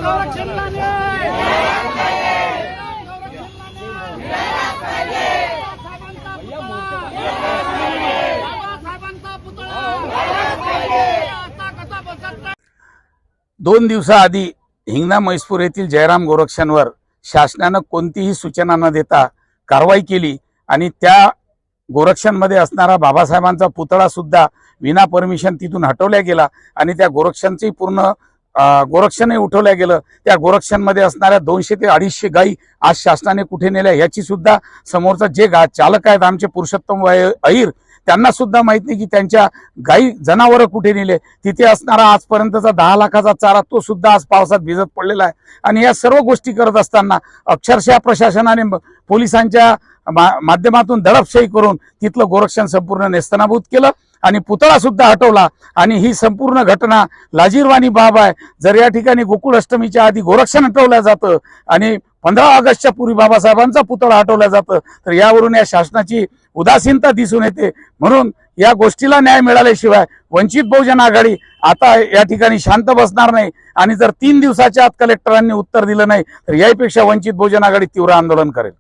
दोन दिवसाआधी हिंगणा म्हैसपूर येथील जयराम गोरक्षांवर शासनानं कोणतीही सूचना न देता कारवाई केली आणि त्या गोरक्षांमध्ये असणारा बाबासाहेबांचा पुतळा सुद्धा विना परमिशन तिथून हटवल्या गेला आणि त्या गोरक्षांचंही पूर्ण गोरक्षणही उठवल्या गेलं। त्या गोरक्षांमध्ये असणाऱ्या 200 ते 250 गायी आज शासनाने कुठे नेल्या याची सुद्धा समोरचा जे चालक आहेत आमचे पुरुषोत्तम अहिर त्यांना सुद्धा माहित नाही की त्यांच्या गायी जनावर कुठे नेले। तिथे असणारा आजपर्यंतचा 10 लाखाचा चारा तो सुद्धा आज पावसात भिजत पडलेला आहे आणि या सर्व गोष्टी करत असताना अक्षरशः प्रशासनाने पोलिसांच्या माध्यमातून दडपशाही करून तिथलं गोरक्षण संपूर्ण नेस्तनाबूत केलं आणि पुतळा सुद्धा हटवला आणि ही संपूर्ण घटना लाजीरवाणी बाब आहे। जर या ठिकाणी गोकुळ अष्टमीच्या आधी गोरक्षण हटवलं जातं आणि 15 ऑगस्टच्या पूर्वी बाबासाहेबांचा पुतळा हटवला जातं तर यावरून या शासनाची उदासीनता दिसून येते। म्हणून या गोष्टीला न्याय मिळाल्याशिवाय वंचित बहुजन आघाडी आता या ठिकाणी शांत बसणार नाही आणि जर 3 दिवसाच्या आत कलेक्टरांनी उत्तर दिलं नाही तर यापेक्षा वंचित बहुजन आघाडी तीव्र आंदोलन करेल।